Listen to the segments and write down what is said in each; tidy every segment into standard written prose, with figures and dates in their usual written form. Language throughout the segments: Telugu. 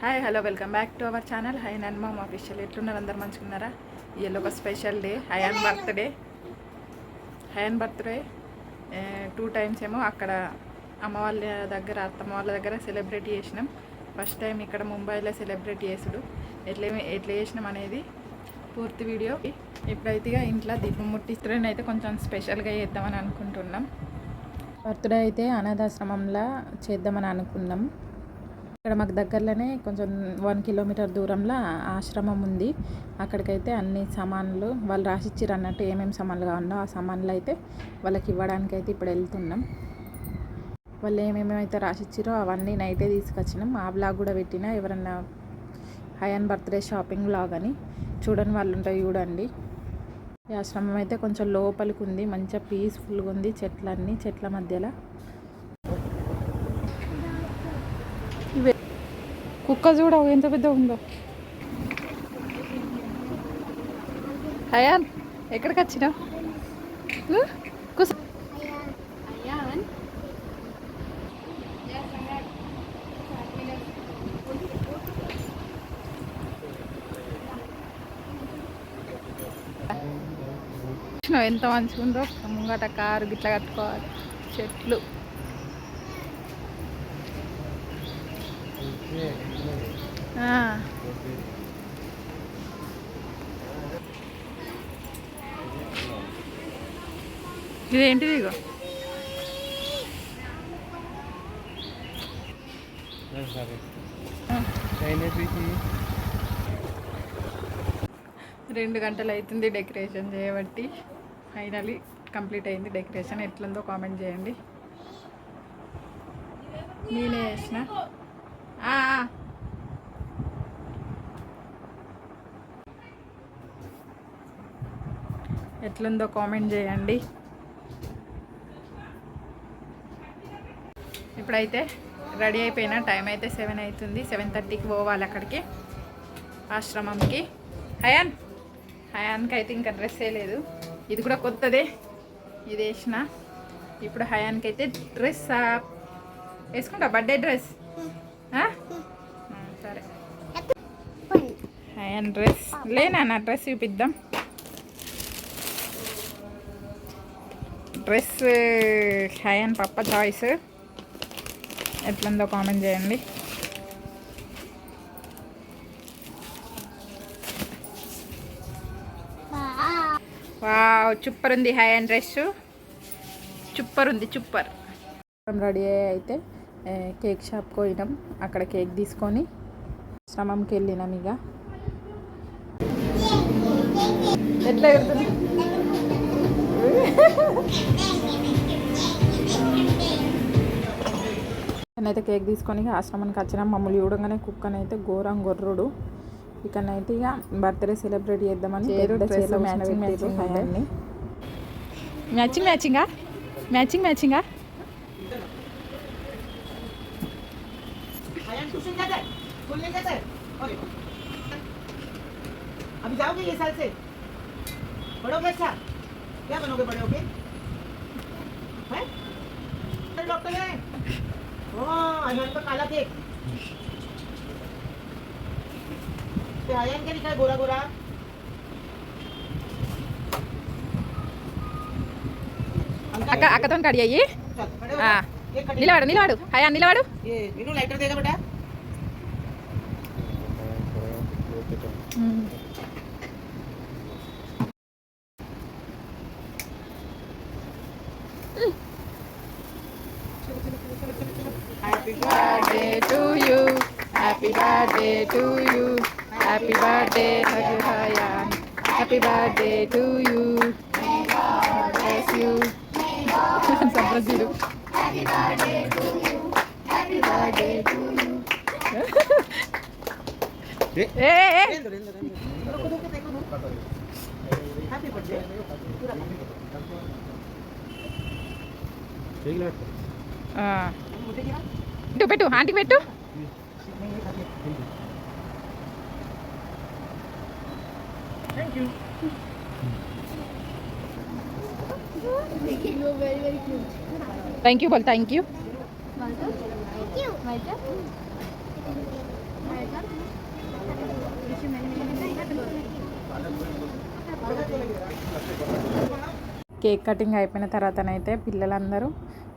Hi hello welcome back to our channel hi and mom official. ఎట్లున్నారు? అందరు మంచుకున్నారా? ఇవాళ ఒక special day, Hayan birthday. Hayan birthday 2 times ఏమో అక్కడ అమ్మ వాళ్ళ దగ్గర, అత్తమ్మ వాళ్ళ దగ్గర సెలబ్రేట్ చేసినాం. ఫస్ట్ టైం ఇక్కడ ముంబైలో సెలబ్రేట్ చేసుడు. ఎట్లా చేసినాం అనేది పూర్తి వీడియో. ఇప్పుడైతే ఇంట్లో దీపం ముట్టిస్తున్న అయితే కొంచెం స్పెషల్గా చేద్దామని అనుకుంటున్నాం. బర్త్డే అయితే అనాథాశ్రమంలో చేద్దామని అనుకున్నాం. ఇక్కడ మాకు దగ్గరలోనే కొంచెం 1 కిలోమీటర్ దూరంలో ఆశ్రమం ఉంది. అక్కడికైతే అన్ని సామాన్లు వాళ్ళు రాసిచ్చిర్రు అన్నట్టు, ఏమేమి సామాన్లు కావాలో ఆ సామాన్లు అయితే వాళ్ళకి ఇవ్వడానికి అయితే ఇప్పుడు వెళ్తున్నాం. వాళ్ళు ఏమేమైతే రాసిచ్చిరో అవన్నీ నైటే తీసుకొచ్చినాం. ఆ బ్లాగ్ కూడా పెట్టినా, ఎవరన్నా హయాన్ బర్త్డే షాపింగ్ బ్లాగ్ అని చూడని వాళ్ళు ఉంటాయి, చూడండి. ఈ ఆశ్రమం అయితే కొంచెం లోపలికి ఉంది, మంచిగా పీస్ఫుల్గా ఉంది. చెట్ల మధ్యలో కుక్క చూడ ఎంత పెద్ద ఉందో. హయాన్ ఎక్కడికి వచ్చినావు? ఎంత మంచిగా ఉందో. ముంగట కారు గిట్లా కట్టుకోవాలి, చెట్లు. ఇదేంటిది? ఇగో 2 గంటలు అవుతుంది డెకరేషన్ చేయబట్టి. ఫైనలీ కంప్లీట్ అయింది డెకరేషన్. ఎట్లుందో కామెంట్ చేయండి. నేనే చేసిన. ఎట్లుందో కామెంట్ చేయండి. ఇప్పుడైతే రెడీ అయిపోయినా. టైం అయితే 7 అవుతుంది. 7:30కి పోవాలి అక్కడికి, ఆశ్రమంకి. హయాన్కి అయితే ఇంకా డ్రెస్ వేయలేదు. ఇది కూడా కొత్తదే, ఇది వేసిన. ఇప్పుడు హయాన్కి అయితే డ్రెస్ వేసుకుంటా, బర్త్డే డ్రెస్. సరే, హయాన్ డ్రెస్ లేనా? నా డ్రెస్ చూపిద్దాం. డ్రెస్ హయాన్ పప్ప చాయిస్. ఎట్లుందో కామెంట్ చేయండి. వావ్, సూపర్ ఉంది హయాన్ డ్రెస్, సూపర్ ఉంది, సూపర్. రెడీ అయితే కేక్ షాప్కి పోయినాం. అక్కడ కేక్ తీసుకొని శ్రమంకి వెళ్ళినాం. ఇక ఎట్లా ఎగురుతుంది? నేనైతే కేక్ తీసుకొని ఆశ్రమానికి వచ్చినా. మమ్మల్ని చూడగానే కుక్కనైతే ఘోరం గొర్రుడు. ఇకనైతే ఇక బర్త్డే సెలబ్రేట్ చేద్దామని మ్యాచింగా अभी जाओगे ये साल से? पढ़ोगे? अच्छा क्या बनोगे बड़े होके? हैं? डॉक्टर हैं? अयान का काला केक। तो अयान क्या लिखा है गोरा गोरा? అక్కతో కడియాయి. నిలవాడు హయాన్, నిలవాడు. ये मीनू लाइटर देगा बेटा. Happy birthday to you, happy birthday to you, happy birthday Hyayan, happy birthday to you, may God bless you. Sabrasiru. Happy birthday to you, happy birthday to you. Happy birthday. పెట్టు ఆంటీకి పెట్టు. Thank you. You are very, very cute. Thank you బోల్. Thank you. Thank you. Cake cutting అయిపోయిన తర్వాతనైతే పిల్లలందరూ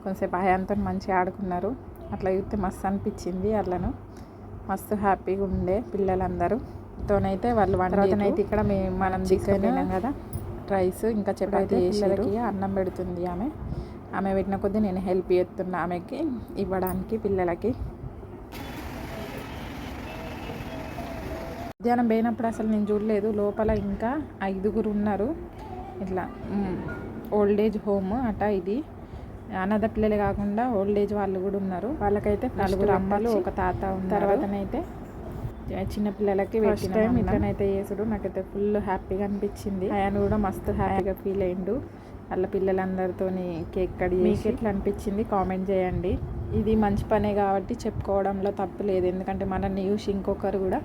కొంచెంసేపు హయాన్తో మంచిగా ఆడుకున్నారు. అట్లా చూస్తే మస్తు అనిపించింది. అట్లను మస్తు హ్యాపీగా ఉండే పిల్లలందరూ తోనైతే వాళ్ళు తర్వాతనైతే ఇక్కడ మనం తీసుకున్నాం కదా రైస్ ఇంకా చపాతీ పిల్లలకి అన్నం పెడుతుంది ఆమె పెట్టిన కొద్దీ నేను హెల్ప్ చేస్తున్నా ఆమెకి ఇవ్వడానికి పిల్లలకి. మధ్యాహ్నం పోయినప్పుడు అసలు నేను చూడలేదు, లోపల ఇంకా 5గురు ఉన్నారు. ఇట్లా ఓల్డ్ ఏజ్ హోమ్ అట, ఇది అనాథ పిల్లలే కాకుండా ఓల్డ్ ఏజ్ వాళ్ళు కూడా ఉన్నారు. వాళ్ళకైతే 4 అమ్మలు ఒక తాత ఉన్న తర్వాతనైతే చిన్నపిల్లలకి ఫస్ట్ టైం ఇట్లనైతే చేసుడు నాకైతే ఫుల్ హ్యాపీగా అనిపించింది. ఆయన కూడా మస్తు హ్యాపీగా ఫీల్ అయ్యిండు వాళ్ళ పిల్లలందరితో కేక్ కట్ చేసి. మీకు ఎట్లా అనిపించింది కామెంట్ చేయండి. ఇది మంచి పనే కాబట్టి చెప్పుకోవడంలో తప్పు లేదు, ఎందుకంటే మనల్ని చూసి ఇంకొకరు కూడా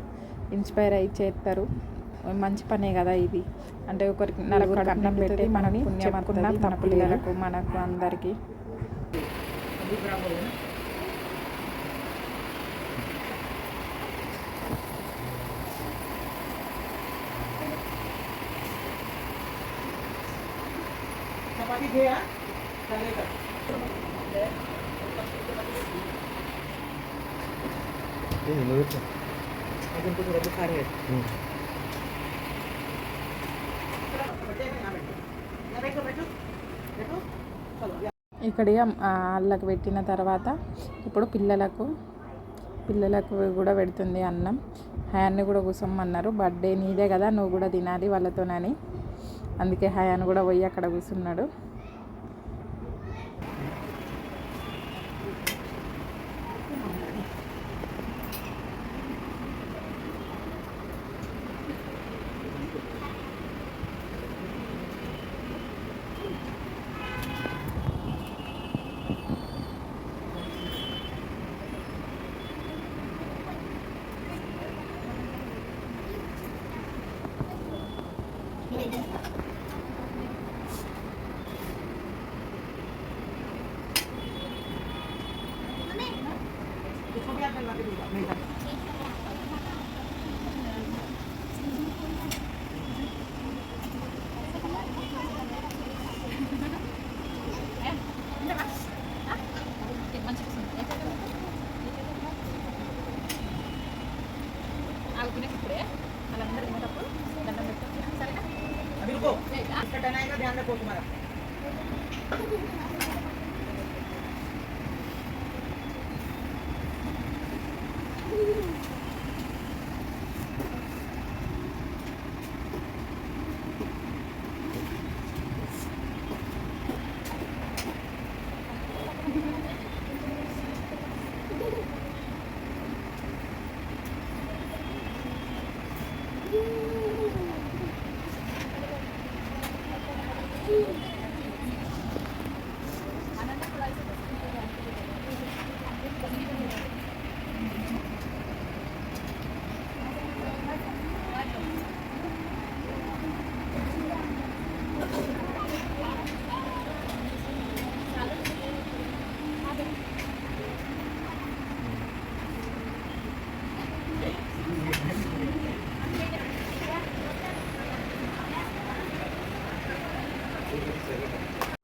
ఇన్స్పైర్ అయ్యి చేస్తారు. మంచి పనే కదా ఇది, అంటే ఒకరికి 4 అన్నం పెట్టి మనని చెప్పుకున్నాం తన పిల్లలకు మనకు అందరికీ. ఇక్కడ వాళ్ళకి పెట్టిన తర్వాత ఇప్పుడు పిల్లలకు కూడా పెడుతుంది అన్నం. హయాన్ని కూడా కూర్చోమన్నారు, బర్త్డే నీదే కదా నువ్వు కూడా తినాలి వాళ్ళతోనని. అందుకే హయాన్ కూడా పోయి అక్కడ కూర్చున్నాడు.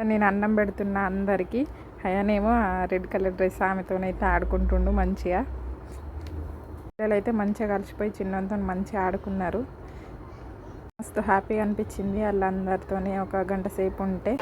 నేను అన్నం పెడుతున్నా అందరికీ. హయానేమో రెడ్ కలర్ డ్రెస్ ఆమెతోనైతే ఆడుకుంటుండు మంచిగా. పిల్లలైతే మంచిగా కలిసిపోయి చిన్నంతో మంచిగా ఆడుకున్నారు. మస్తు హ్యాపీగా అనిపించింది వాళ్ళందరితోనే ఒక గంట సేపు ఉంటే.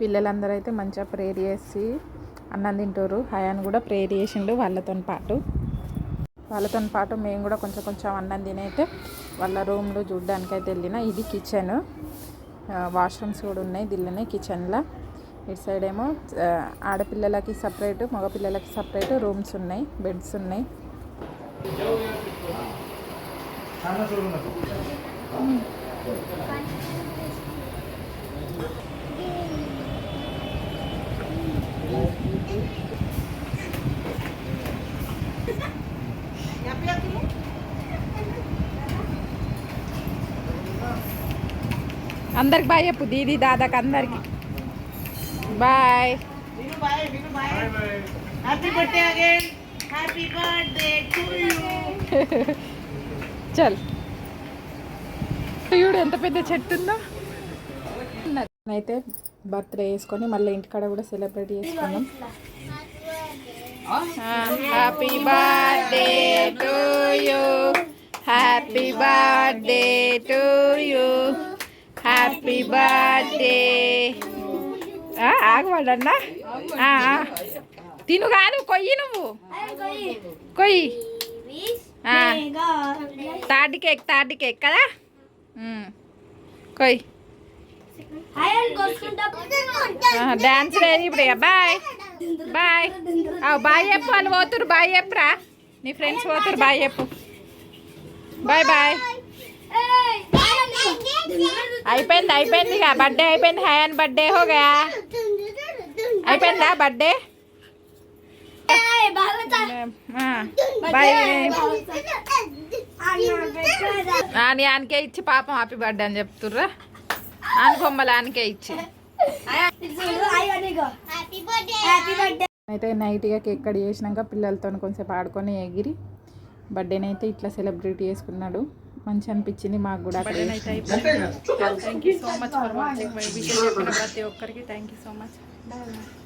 పిల్లలందరూ అయితే మంచిగా ప్రేయర్ చేసి అన్నం తింటారు. హయాన్ కూడా ప్రేయర్ చేసిండు వాళ్ళతో పాటు మేము కూడా కొంచెం అన్నం తినైతే వాళ్ళ రూమ్లో చూడడానికి అయితే వెళ్ళిన. ఇది కిచెన్, వాష్రూమ్స్ కూడా ఉన్నాయి దీనిలోనే కిచెన్లో. ఇటు సైడ్ ఏమో ఆడపిల్లలకి సపరేట్, మగపిల్లలకి సపరేట్ రూమ్స్ ఉన్నాయి, బెడ్స్ ఉన్నాయి. అందరికి బాయ్ చెప్పు దీది దాదాకి అందరికి bye. Happy birthday again. Happy birthday to you. చల్ చూడు ఎంత పెద్ద చెట్టు ఉందో. అయితే బర్త్డే చేసుకొని మళ్ళీ ఇంటికాడ కూడా సెలబ్రేట్ చేసుకున్నాం. Happy birthday to you, happy birthday to you, happy birthday. ఆగవాడన్నా తిను కాదు కొయ్యి, నువ్వు కొయ్యి. తాటి కేక్ కదా, కొయ్యి. డాన్స్ లేదు ఇప్పుడు. Bye bye. బాయ్ చెప్పు, వాళ్ళు పోతురు. బాయ్ చెప్పురా, నీ ఫ్రెండ్స్ పోతురు. బాయ్ చెప్పు. Bye bye. అయిపోయింది ఇక బర్త్డే అయిపోయింది. హయాన్ బర్త్డే హోగా అయిపోయిందా బర్త్డే. బాయ్. ఆనికే ఇచ్చి పాపం హ్యాపీ బర్త్డే అని చెప్తుర్రా. బొమ్మలు ఆనికే ఇచ్చి. అయితే నైట్గా కేక్ కట్ చేసినాక పిల్లలతో కొంచెంసేపు ఆడుకొని ఎగిరి బర్త్డేని అయితే ఇట్లా సెలబ్రేట్ చేసుకున్నాడు. మంచి అనిపించింది మాకు కూడా. Thank you so much for watching my video. ప్రతి ఒక్కరికి thank you so much. Bye.